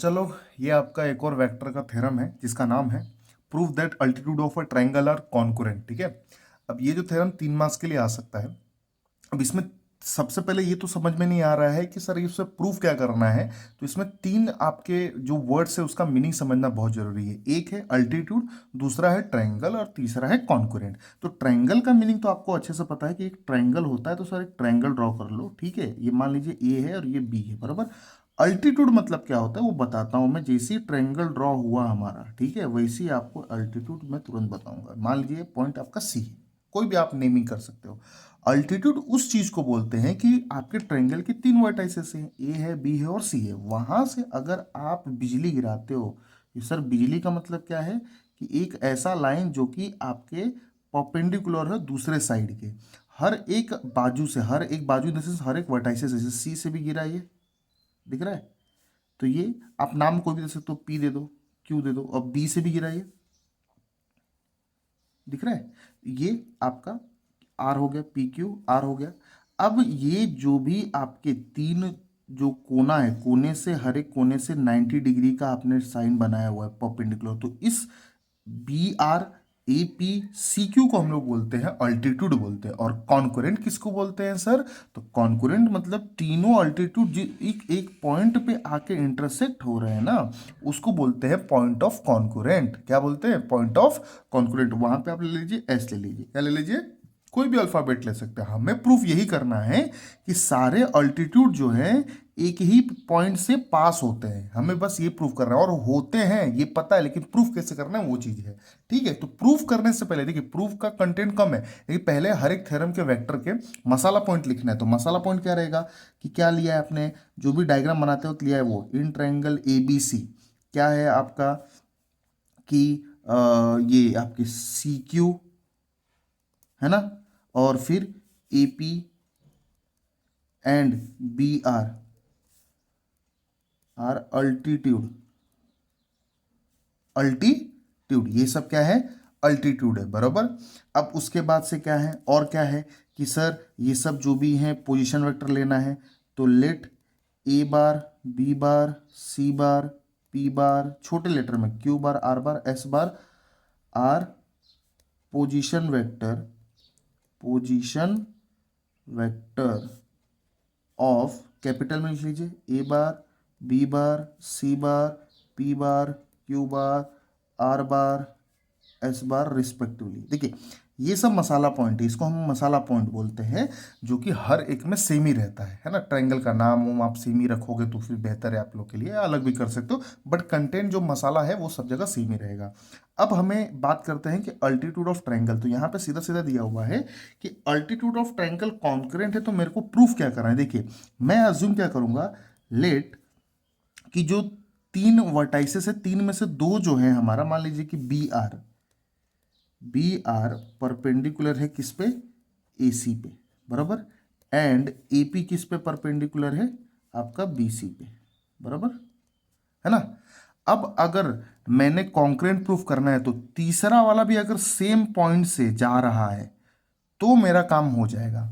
चलो, ये आपका एक और वेक्टर का थ्योरम है जिसका नाम है prove that altitude of a triangle are concurrent. ठीक है। अब ये जो थ्योरम 3 मार्क्स के लिए आ सकता है। अब इसमें सबसे पहले ये तो समझ में नहीं आ रहा है कि सर इससे प्रूफ क्या करना है। तो इसमें तीन आपके जो वर्ड्स है उसका मीनिंग समझना बहुत जरूरी है। एक है अल्टीट्यूड, दूसरा है ट्रायंगल और तीसरा है कॉन्करेंट। तो ट्रायंगल का मीनिंग तो आपको अच्छे से पता है कि एक ट्रायंगल होता है। तो सर एक ट्रायंगल ड्रॉ कर लो। ठीक है, ये मान लीजिए ए है और ये बी है, बराबर। अल्टीट्यूड मतलब क्या होता है वो बताता हूं मैं। जैसे ट्रायंगल ड्रॉ हुआ हमारा, ठीक है, वैसे ही आपको अल्टीट्यूड मैं तुरंत बताऊंगा। मान लीजिए पॉइंट आपका सी है, कोई भी आप नेमिंग कर सकते हो। अल्टीट्यूड उस चीज को बोलते हैं कि आपके ट्रायंगल के 3 वर्टाइसेस हैं, ए है, बी है और सी है। वहां से अगर आप बिजली गिराते हो, ये सर बिजली का मतलब क्या है कि एक ऐसा लाइन जो कि आपके परपेंडिकुलर है दूसरे साइड के, हर एक बाजू से, हर एक बाजू इन द सेंस हर एक वर्टाइसेस, जैसे सी से भी गिरा, ये दिख रहा है। तो ये आप नाम कोई भी दे सकते हो, पी दे दो, क्यू दे दो। और बी से भी गिरा, ये दिख रहा है। ये आपका आर हो गया, पी क्यू आर हो गया। अब ये जो भी आपके तीन जो कोना है, कोने से, हर एक कोने से 90 डिग्री का आपने साइन बनाया हुआ है परपेंडिकुलर। तो इस B R A P C Q को हम लोग बोलते हैं अल्टीट्यूड बोलते हैं। और कॉन्करेंट किसको बोलते हैं सर? तो कॉन्करेंट मतलब तीनों अल्टीट्यूड जो एक एक पॉइंट पे आके इंटरसेक्ट हो रहे हैं ना, उसको बोलते हैं पॉइंट ऑफ कॉन्करेंट। क्या बोलते हैं? Point of concurrent. वहां पे आप ले लीजिए एस, ले लीजिए, क्या ले लीजिए, कोई भी अल्फाबेट ले सकते हैं। हमें प्रूफ यही करना है कि सारे अल्टीट्यूड जो है एक ही पॉइंट से पास होते हैं। हमें बस ये प्रूफ करना है, और होते हैं ये पता है, लेकिन प्रूफ कैसे करना है वो चीज है। ठीक है। तो प्रूफ करने से पहले देखिए, प्रूफ का कंटेंट कम है, लेकिन पहले हर एक थ्योरम के वेक्टर के मसाला पॉइंट लिखना है। तो मसाला पॉइंट क्या रहेगा कि क्या लिया है आपने, जो भी डायग्राम बनाते हो लिया है वो in triangle A B C क्या है आपका कि ये आपके सी क्यू है ना, और फिर A P and B R are altitude. Altitude ये सब क्या है? अल्टीट्यूड है, बराबर। अब उसके बाद से क्या है, और क्या है कि सर ये सब जो भी है पोजीशन वेक्टर लेना है। तो let a bar, b bar, c bar, p bar, छोटे लेटर में q bar, r bar, s bar r position vector, position vector of, capital में लिख लीजिए, a bar, b bar, c bar, p bar, q bar, r bar, s bar respectively. देखिए ये सब मसाला point है, इसको हम मसाला पॉइंट बोलते हैं, जो कि हर एक में सेम ही रहता है ना। ट्रायंगल का नाम वाम आप सेम ही रखोगे तो फिर बेहतर है आप लोग के लिए, अलग भी कर सकते हो, बट कंटेंट जो मसाला है वो सब जगह सेम ही रहेगा। अब हमें बात करते हैं कि अल्टीट्यूड ऑफ ट्रायंगल। तो यहाँ पे सीधा सीधा दिया हुआ है कि अल्टीट्यूड ऑफ ट्रायंगल कॉन्करेंट है, तो मेरे को प्रूफ क्या करना है। देखिए मैं अज्यूम क्या करूंगा, लेट कि जो तीन वर्टाइसेस है, तीन में से दो जो है हमारा, मान लीजिए कि बी आर परपेंडिकुलर है किस पे, ए सी पे, बराबर। एंड ए पी किस पे परपेंडिकुलर है, आपका बी सी पे, बराबर है ना। अब अगर मैंने कॉन्करेंट प्रूफ करना है तो तीसरा वाला भी अगर सेम पॉइंट से जा रहा है तो मेरा काम हो जाएगा।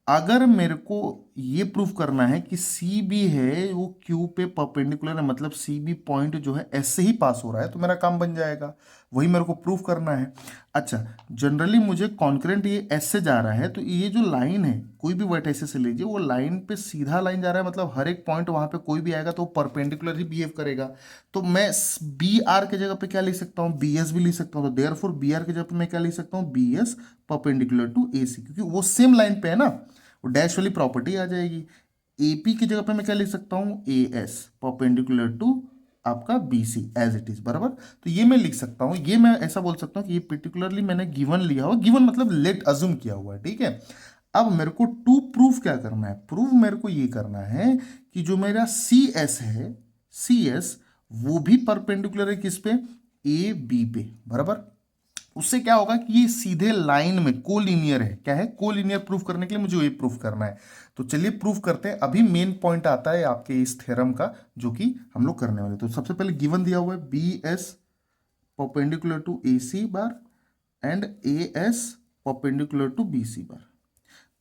अगर मेरे को ये प्रूफ करना है कि सी बी है वो क्यू पे परपेंडिकुलर है, मतलब सी बी पॉइंट जो है एस से ही पास हो रहा है, तो मेरा काम बन जाएगा। वही मेरे को प्रूफ करना है। अच्छा, जनरली मुझे कॉन्करेंट ये एस से जा रहा है, तो ये जो लाइन है कोई भी वर्टेक्स से लीजिए, वो लाइन पे सीधा लाइन जा रहा है, मतलब हर एक पॉइंट वहां पे कोई भी आएगा तो वो परपेंडिकुलर ही बिहेव करेगा। तो मैं बी आर के जगह पे क्या लिख सकता हूँ, बी एस भी लिख सकता हूँ। तो देयरफॉर बी आर के जगह पे मैं क्या लिख सकता हूँ, B s perpendicular to a सी, क्योंकि वो सेम लाइन पे है ना, वो डैश वाली प्रॉपर्टी आ जाएगी। एपी की जगह पे मैं क्या लिख सकता हूँ, ए एस परपेंडिकुलर टू आपका B C as it is, बराबर। तो ये मैं लिख सकता हूँ, ये मैं ऐसा बोल सकता हूँ कि ये पर्टिकुलरली मैंने गिवन लिया हुआ, गिवन मतलब लेट अज्यूम किया हुआ है, ठीक है। अब मेरे को टू प्रूफ क्या करना है, प्रूफ मेरे को ये करना है कि जो मेरा सी एस है, सी एस वो भी परपेंडिकुलर है किस पे, ए बी पे, बराबर। उससे क्या होगा कि ये सीधे लाइन में कोलिनियर है। क्या है? कोलिनियर। प्रूफ करने के लिए मुझे ये प्रूफ करना है। तो चलिए प्रूफ करते हैं। अभी मेन पॉइंट आता है आपके इस थ्योरम का, जो कि हम लोग करने वाले। तो सबसे पहले गिवन दिया हुआ है b s perpendicular to a c bar and a S perpendicular to b c bar.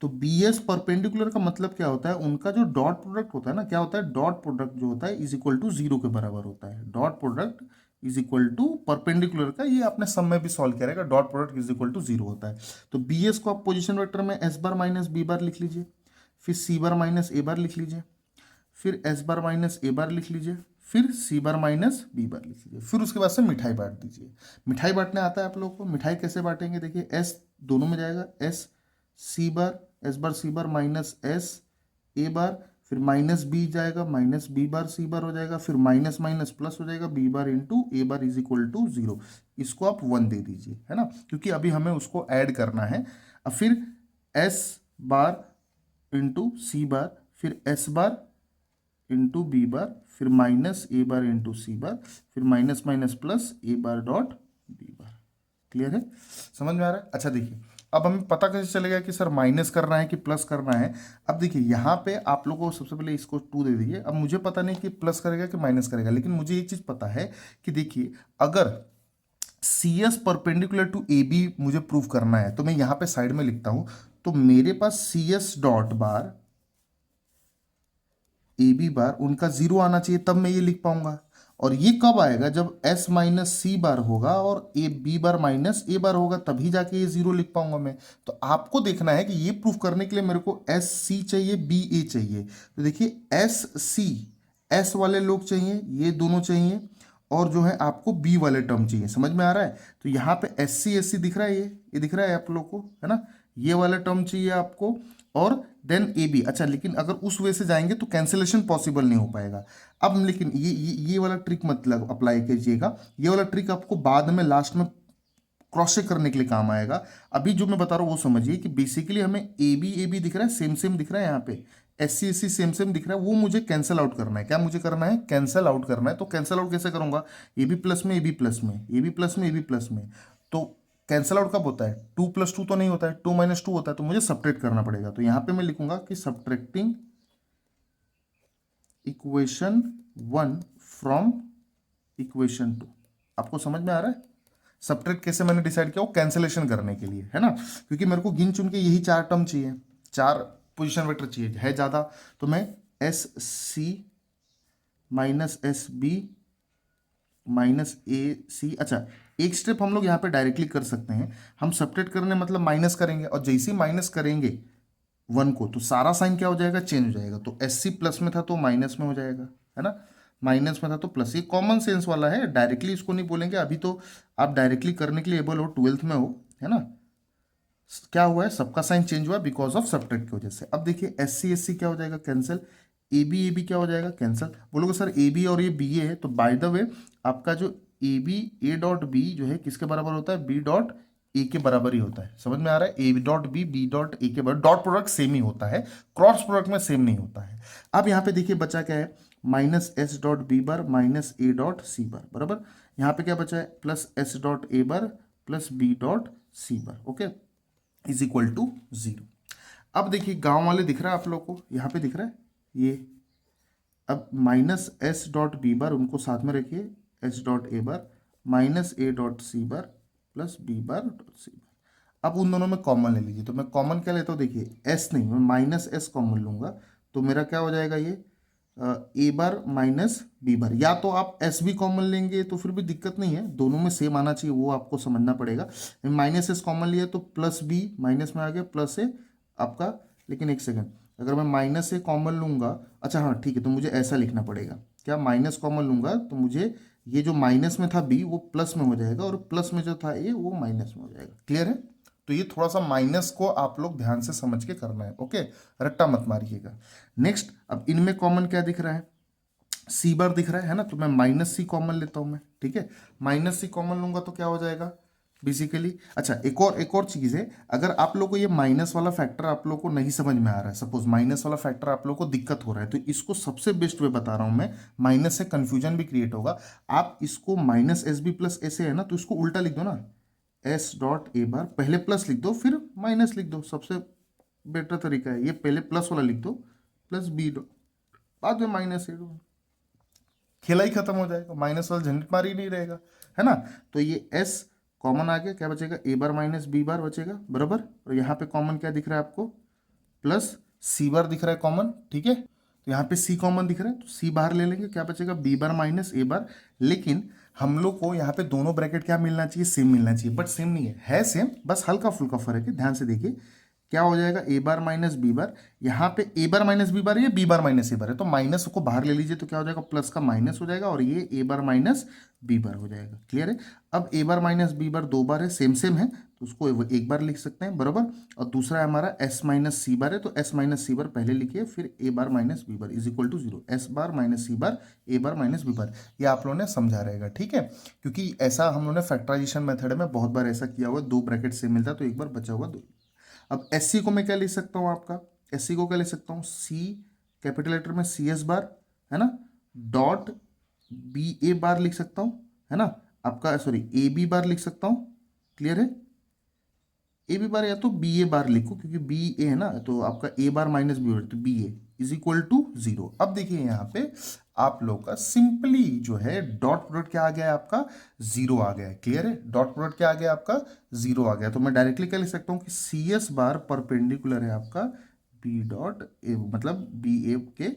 तो बी एस परपेंडिकुलर का मतलब क्या होता है, उनका जो डॉट प्रोडक्ट होता है ना, क्या होता है, डॉट प्रोडक्ट जो होता है इज इक्वल टू जीरो के बराबर होता है। Dot product is equal to perpendicular का, ये आपने सब में भी सॉल्व किया रहेगा, dot product is equal to zero होता है। तो बी एस को आप पोजिशन वेक्टर में S bar minus B bar लिख लीजिए, फिर सी बार माइनस ए बार लिख लीजिए, फिर एस बार माइनस ए बार लिख लीजिए, फिर सी बार माइनस बी बार लिख लीजिए, फिर उसके बाद से मिठाई बांट दीजिए। मिठाई बांटने आता है आप लोगों को, मिठाई कैसे बांटेंगे, देखिए एस दोनों में जाएगा, s c bar s bar c bar minus s a bar, फिर माइनस बी जाएगा, minus B bar c bar हो जाएगा, फिर माइनस माइनस प्लस हो जाएगा, b bar into a bar is equal to zero. इसको आप वन दे दीजिए, है ना, क्योंकि अभी हमें उसको ऐड करना है। अब फिर s bar into c bar, फिर s bar into b bar, फिर minus a bar into c bar, फिर minus minus plus a bar dot b bar. Clear है, समझ में आ रहा है। अच्छा देखिए, अब हमें पता कैसे चलेगा कि सर माइनस करना है कि प्लस करना है। अब देखिए यहाँ पे आप लोगों को सबसे पहले इसको टू दे दीजिए। अब मुझे पता नहीं कि प्लस करेगा कि माइनस करेगा, लेकिन मुझे ये चीज़ पता है कि देखिए अगर C S perpendicular to A B मुझे प्रूव करना है, तो मैं यहाँ पे साइड में लिखता हूँ, तो मेरे पास c s dot bar a b bar उनका जीरो आना चाहिए, तब मैं ये लिख पाऊंगा। और ये कब आएगा, जब एस माइनस सी बार होगा और ए बी बार माइनस ए बार होगा, तभी जाके ये जीरो लिख पाऊंगा मैं। तो आपको देखना है कि ये प्रूफ करने के लिए मेरे को एस सी चाहिए, बी ए चाहिए। तो देखिए एस सी, एस वाले लोग चाहिए, ये दोनों चाहिए, और जो है आपको बी वाले टर्म चाहिए। समझ में आ रहा है। तो यहाँ पे एस सी दिख रहा है, ये दिख रहा है आप लोग को, है ना, ये वाला टर्म चाहिए आपको, और देन ए बी। अच्छा लेकिन अगर उस वे से जाएंगे तो कैंसिलेशन पॉसिबल नहीं हो पाएगा। अब लेकिन ये वाला ट्रिक मतलब अप्लाई कीजिएगा, ये वाला ट्रिक आपको बाद में लास्ट में क्रॉस चेक करने के लिए काम आएगा। अभी जो मैं बता रहा हूँ वो समझिए कि बेसिकली हमें ए बी दिख रहा है, सेम सेम दिख रहा है, यहाँ पे एस सी सेम सेम दिख रहा है, वो मुझे कैंसिल आउट करना है। क्या मुझे करना है, कैंसिल आउट करना है। तो कैंसिल आउट कैसे करूंगा, ए बी प्लस में ए बी प्लस में ए बी प्लस में ए बी प्लस में। तो कैंसिल आउट कब होता है, टू प्लस टू तो नहीं होता है, टू माइनस टू होता है, तो मुझे सब्ट्रैक्ट करना पड़ेगा। तो यहाँ पे मैं लिखूंगा कि subtracting equation one from equation two. आपको समझ में आ रहा है। सब्ट्रैक्ट कैसे मैंने डिसाइड किया, वो कैंसिलेशन करने के लिए, है ना, क्योंकि मेरे को गिन चुन के यही चार टर्म चाहिए, चार पोजीशन वेक्टर चाहिए, है ज़्यादा। तो मैं s c minus S b minus a c. अच्छा एक स्टेप हम लोग यहाँ पे डायरेक्टली कर सकते हैं, हम सब्ट्रैक्ट करने मतलब माइनस करेंगे, और जैसे ही माइनस करेंगे वन को, तो सारा साइन क्या हो जाएगा, चेंज हो जाएगा। तो एस सी प्लस में था तो माइनस में हो जाएगा, है ना, माइनस में था तो प्लस। ये कॉमन सेंस वाला है, डायरेक्टली इसको नहीं बोलेंगे। अभी तो आप डायरेक्टली करने के लिए एबल हो, ट्वेल्थ में हो, है ना। क्या हुआ है, सबका साइन चेंज हुआ बिकॉज ऑफ सब्ट्रैक्ट की वजह से। अब देखिए एस सी क्या हो जाएगा, कैंसिल। ए बी क्या हो जाएगा, कैंसिल। बोलोगे सर ए बी और ये बी ए है, तो बाय द वे आपका जो A B A dot B जो है किसके बराबर होता है, बी डॉट ए के बराबर ही होता है। समझ में आ रहा है, A dot B dot A के बराबर। डॉट प्रोडक्ट सेम ही होता है, क्रॉस प्रोडक्ट में सेम नहीं होता है। अब यहाँ पे देखिए बचा क्या है, minus s dot b bar minus a dot c bar बराबर। यहाँ पे क्या बचा है, plus s dot a bar plus b dot c bar, okay, is equal to zero. अब देखिए गांव वाले दिख रहा है आप लोग को, यहाँ पे दिख रहा है ये। अब minus s dot b bar उनको साथ में रखिए, s dot a bar minus a dot c bar plus b bar dot c bar. अब उन दोनों में कॉमन ले लीजिए, तो मैं कॉमन क्या लेता हूँ, देखिए एस नहीं, मैं माइनस एस कॉमन लूंगा, तो मेरा क्या हो जाएगा, ये ए बार माइनस बी बार। या तो आप एस भी कॉमन लेंगे तो फिर भी दिक्कत नहीं है, दोनों में सेम आना चाहिए, वो आपको समझना पड़ेगा। माइनस एस कॉमन लिया तो प्लस बी माइनस में आ गया, प्लस ए आपका। लेकिन एक सेकंड, अगर मैं माइनस ए कॉमन लूंगा, अच्छा हाँ ठीक है, तो मुझे ऐसा लिखना पड़ेगा, क्या माइनस कॉमन लूंगा तो मुझे ये जो माइनस में था बी वो प्लस में हो जाएगा, और प्लस में जो था ए वो माइनस में हो जाएगा। क्लियर है। तो ये थोड़ा सा माइनस को आप लोग ध्यान से समझ के करना है, ओके, रट्टा मत मारिएगा। नेक्स्ट, अब इनमें कॉमन क्या दिख रहा है, सी बार दिख रहा है ना, तो मैं माइनस सी कॉमन लेता हूं मैं, ठीक है, माइनस सी कॉमन लूंगा तो क्या हो जाएगा बेसिकली। अच्छा एक और चीज है, अगर आप लोग को ये माइनस वाला फैक्टर आप लोग को नहीं समझ में आ रहा है, सपोज माइनस वाला फैक्टर आप लोग को दिक्कत हो रहा है, तो इसको सबसे बेस्ट वे बता रहा हूं मैं, माइनस से कंफ्यूजन भी क्रिएट होगा। आप इसको minus S B plus S है ना, तो इसको उल्टा लिख दो ना, एस डॉट ए बार, पहले प्लस लिख दो फिर माइनस लिख दो, सबसे बेटर तरीका है ये, पहले प्लस वाला लिख दो प्लस बी डॉट, बाद में माइनस ए डॉट, खेला ही खत्म हो जाएगा, माइनस वाला झंझट मार ही नहीं रहेगा, है ना। तो ये एस कॉमन आ गया, क्या बचेगा, ए बार माइनस बी बार बचेगा बराबर। और यहाँ पे कॉमन क्या दिख रहा है आपको, प्लस सी बार दिख रहा है कॉमन, ठीक है। तो यहाँ पे सी कॉमन दिख रहा है तो सी बाहर ले लेंगे, क्या बचेगा बी बार माइनस ए बार। लेकिन हम लोग को यहाँ पे दोनों ब्रैकेट क्या मिलना चाहिए, सेम मिलना चाहिए, बट सेम नहीं है सेम, बस हल्का फुल्का फर्क है। ध्यान से देखिए क्या हो जाएगा, ए बार माइनस बी बार, यहाँ पे ए बार माइनस बी बार, ये बी बार माइनस ए बार है, तो माइनस को बाहर ले लीजिए तो क्या हो जाएगा, प्लस का माइनस हो जाएगा और ये ए बार माइनस बी बार हो जाएगा। क्लियर है। अब ए बार माइनस बी बार दो बार है, सेम सेम है, तो उसको एक बार लिख सकते हैं, बराबर। और दूसरा है हमारा एस माइनस सी बार है, तो एस माइनस सी बार पहले लिखिए, फिर a bar minus B bar is equal to 0, s bar minus c bar a bar minus B bar. ये आप लोगों ने समझा रहेगा, ठीक है, क्योंकि ऐसा हम लोगों ने फैक्टराइजेशन मेथड में बहुत बार ऐसा किया हुआ, दो ब्रैकेट से मिलता है तो एक बार बचा हुआ दो। अब एस सी को मैं क्या लिख सकता हूँ, आपका एस सी को क्या लिख सकता हूँ, सी कैपिटल लेटर में सी एस बार है ना, डॉट बी ए बार लिख सकता हूँ, है ना, आपका सॉरी ए बी बार लिख सकता हूँ। क्लियर है। ए बी बार या तो बी ए बार लिखो, क्योंकि बी ए है ना, तो आपका ए बार माइनस बी बार, तो B A is equal to 0। अब देखिए यहाँ पे आप लोग का सिंपली जो है डॉट प्रोडक्ट क्या आ गया है आपका, 0 आ गया है। क्लियर है। डॉट प्रोडक्ट क्या आ गया आपका, 0 आ गया। तो मैं डायरेक्टली क्या लिख सकता हूँ कि सी एस बार परपेंडिकुलर है आपका बी डॉट ए, मतलब बी ए के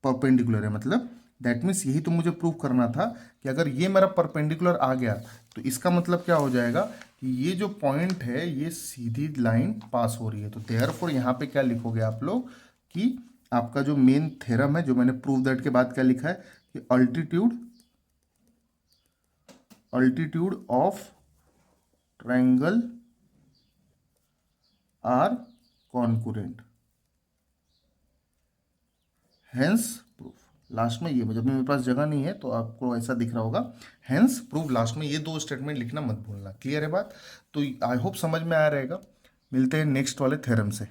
परपेंडिकुलर है, मतलब दैट मीन्स यही तो मुझे प्रूव करना था कि अगर ये मेरा परपेंडिकुलर आ गया तो इसका मतलब क्या हो जाएगा कि ये जो पॉइंट है ये सीधी लाइन पास हो रही है। तो देयरफॉर यहाँ पे क्या लिखोगे आप लोग कि आपका जो मेन थ्योरम है, जो मैंने प्रूव दैट के बाद क्या लिखा है कि altitude of triangle are concurrent, hence proof. Last में ये, जब मेरे पास जगह नहीं है तो आपको ऐसा दिख रहा होगा, हेंस प्रूफ। लास्ट में ये दो स्टेटमेंट लिखना मत भूलना। क्लियर है बात। तो आई होप समझ में आया रहेगा। मिलते हैं नेक्स्ट वाले थ्योरम से।